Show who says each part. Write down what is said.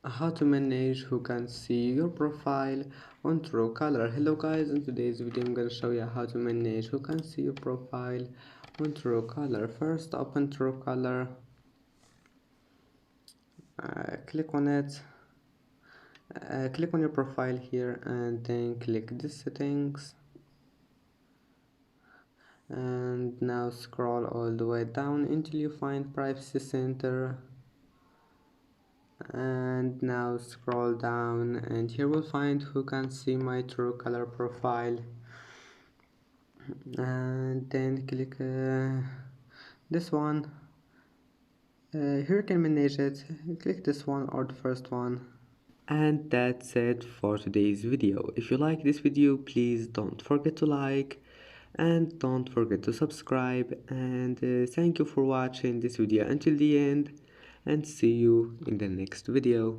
Speaker 1: How to manage who can see your profile on Truecaller. Hello guys, in today's video I'm gonna show you how to manage who can see your profile on Truecaller. First, open Truecaller, click on it, click on your profile here, and then click the settings, and now scroll all the way down until you find privacy center. And now scroll down, and here we'll find who can see my Truecaller profile, and then click this one. Here you can manage it. Click this one or the first one. And that's it for today's video. If you like this video, please don't forget to like and don't forget to subscribe, and thank you for watching this video until the end, and see you in the next video.